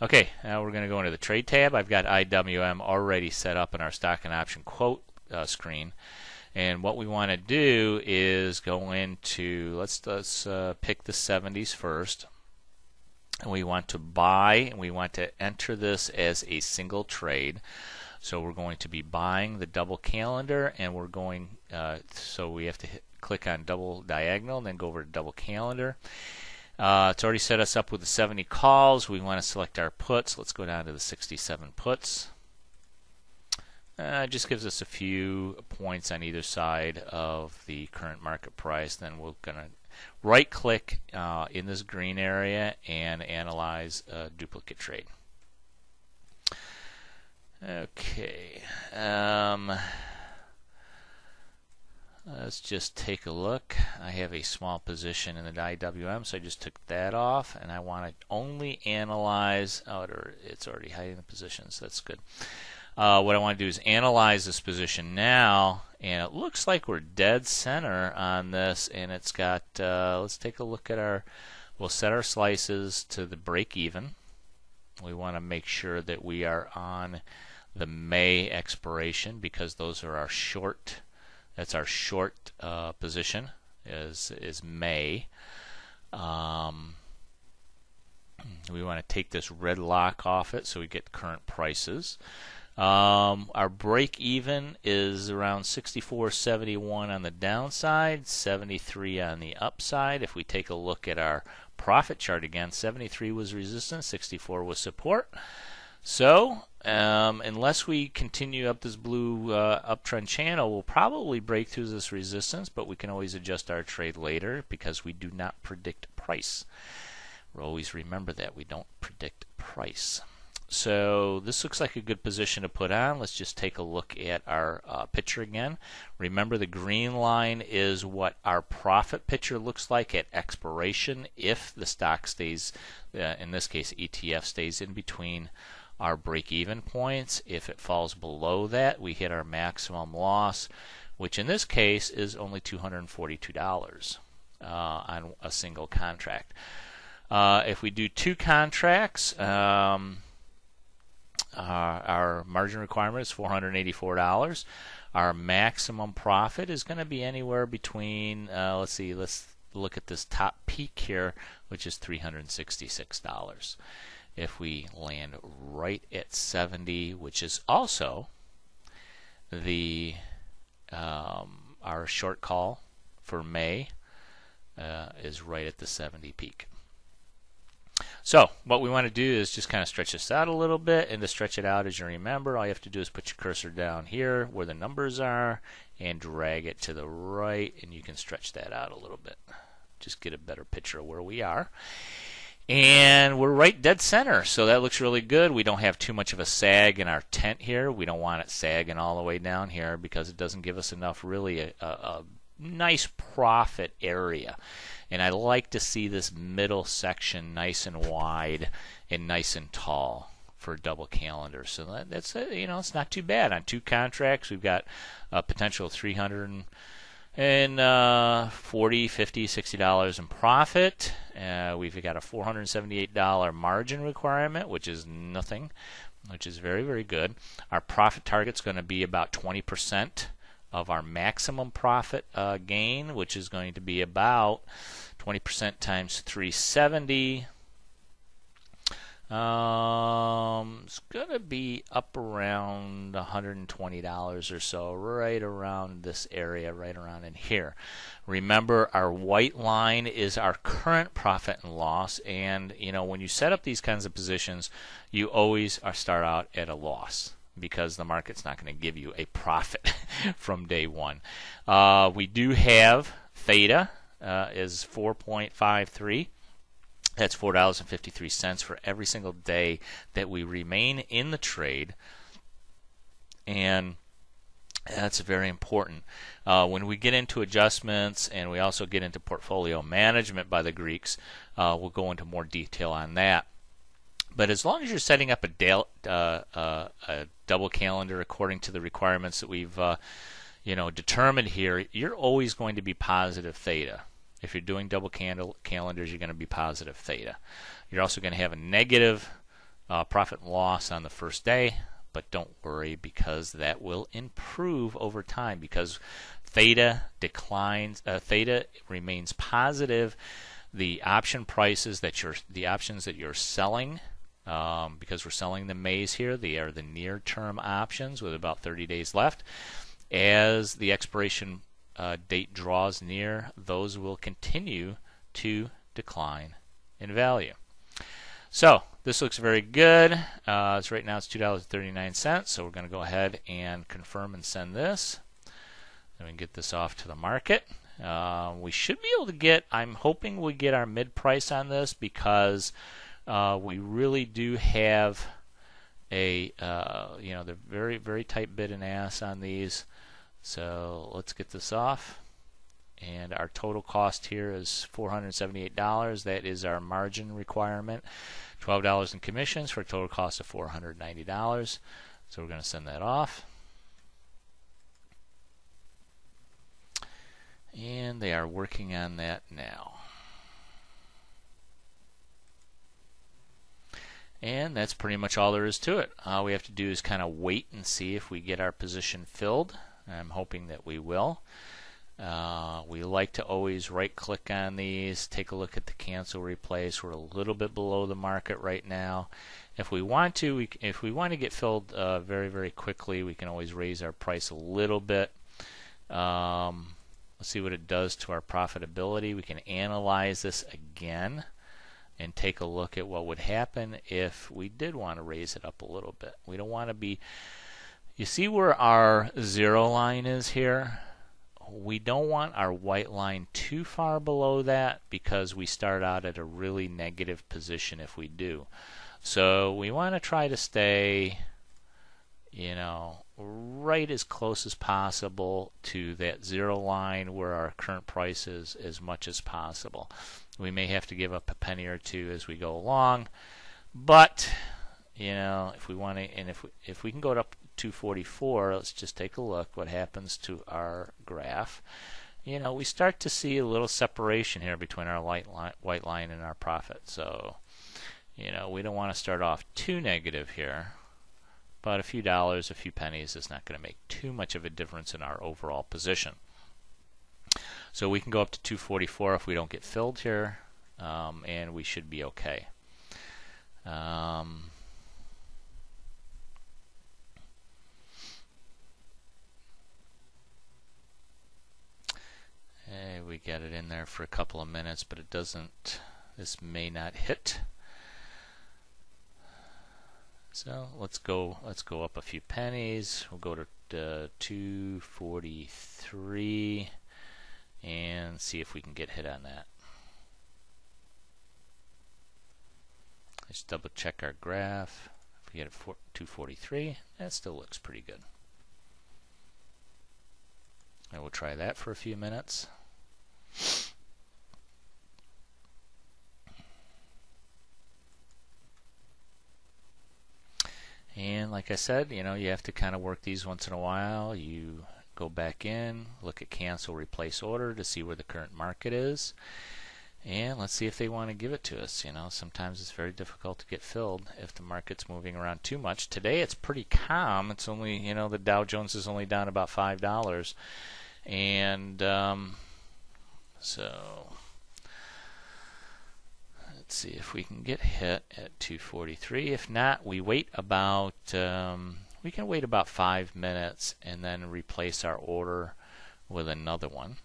Okay, now we're going to go into the trade tab. I've got IWM already set up in our stock and option quote screen. And what we want to do is go into, let's pick the 70s first. And we want to buy, and we want to enter this as a single trade. So we're going to be buying the double calendar, and we're going, so we have to click on double diagonal, and then go over to double calendar. It's already set us up with the 70 calls. We want to select our puts. Let's go down to the 67 puts. It just gives us a few points on either side of the current market price. Then we're going to right click in this green area and analyze a duplicate trade. Okay, let's just take a look. I have a small position in the IWM, so I just took that off, and I want to only analyze, it's already hiding the positions, that's good. What I want to do is analyze this position now, and it looks like we're dead center on this, and it's got, let's take a look at we'll set our slices to the break even. We want to make sure that we are on the May expiration, because those are our short, that's our short position, is May. We want to take this red lock off it so we get current prices. Our break even is around 64.71 on the downside, 73 on the upside. If we take a look at our profit chart again, 73 was resistance, 64 was support. So unless we continue up this blue uptrend channel, we'll probably break through this resistance, but we can always adjust our trade later because we do not predict price. We'll always remember that we don't predict price. So this looks like a good position to put on. Let's just take a look at our picture again. Remember, the green line is what our profit picture looks like at expiration if the stock stays, in this case ETF, stays in between our break-even points. If it falls below that, we hit our maximum loss, which in this case is only $242 on a single contract. If we do two contracts, our margin requirement is $484. Our maximum profit is going to be anywhere between, let's look at this top peak here, which is $366. If we land right at 70, which is also the our short call for May, is right at the 70 peak. So what we want to do is just kind of stretch this out a little bit, and to stretch it out, as you remember, all you have to do is put your cursor down here where the numbers are and drag it to the right, and you can stretch that out a little bit. Just get a better picture of where we are. And we're right dead center, so that looks really good. We don't have too much of a sag in our tent here. We don't want it sagging all the way down here because it doesn't give us enough really a nice profit area. And I like to see this middle section nice and wide and nice and tall for a double calendar. So that's it's not too bad. On two contracts, we've got a potential $340, $50, $60 in profit. We've got a $478 margin requirement, which is nothing, which is very, very good. Our profit target's going to be about 20% of our maximum profit gain, which is going to be about 20% times 370. It's going to be up around $120 or so, right around this area, right around in here. Remember, our white line is our current profit and loss, and when you set up these kinds of positions, you always start out at a loss, because the market's not going to give you a profit from day one. We do have theta is 4.53. That's $4.53 for every single day that we remain in the trade, and that's very important. When we get into adjustments, and we also get into portfolio management by the Greeks, we'll go into more detail on that. But as long as you're setting up a double calendar according to the requirements that we've determined here, you're always going to be positive theta. If you're doing double calendars, you're going to be positive theta. You're also going to have a negative profit and loss on the first day, but don't worry because that will improve over time because theta declines, theta remains positive. The option prices that the options that you're selling, because we're selling the Mays here, they are the near-term options with about 30 days left. As the expiration date draws near, those will continue to decline in value. So this looks very good. It's right now it's $2.39, so we're going to go ahead and confirm and send this. Then we can get this off to the market. We should be able to get, I'm hoping we get our mid price on this because we really do have a, they're very, very tight bid and ask on these. So let's get this off. And our total cost here is $478. That is our margin requirement. $12 in commissions for a total cost of $490. So we're going to send that off. And they are working on that now. And that's pretty much all there is to it. All we have to do is kind of wait and see if we get our position filled. I'm hoping that we will. We like to always right click on these, take a look at the cancel replace. We're a little bit below the market right now. If we want to, if we want to get filled very, very quickly, we can always raise our price a little bit. Let's see what it does to our profitability. We can analyze this again and take a look at what would happen if we did want to raise it up a little bit. We don't want to be, you see where our zero line is here? We don't want our white line too far below that because we start out at a really negative position if we do. So we want to try to stay, right as close as possible to that zero line where our current price is as much as possible. We may have to give up a penny or two as we go along, but if we want to, and if we can go up 244, let's just take a look what happens to our graph. We start to see a little separation here between our white line and our profit. So, we don't want to start off too negative here, but a few dollars, a few pennies is not going to make too much of a difference in our overall position. So we can go up to 244 if we don't get filled here, and we should be okay. We got it in there for a couple of minutes, but it doesn't, this may not hit. So let's go up a few pennies. We'll go to 243 and see if we can get hit on that. Let's double check our graph. If we get a 243, that still looks pretty good. And we'll try that for a few minutes. And like I said, you have to kind of work these once in a while. You go back in, look at cancel, replace order to see where the current market is. And let's see if they want to give it to us. Sometimes it's very difficult to get filled if the market's moving around too much. Today it's pretty calm. It's only, the Dow Jones is only down about $5. And so let's see if we can get hit at 243. If not, we wait about we can wait about 5 minutes and then replace our order with another one.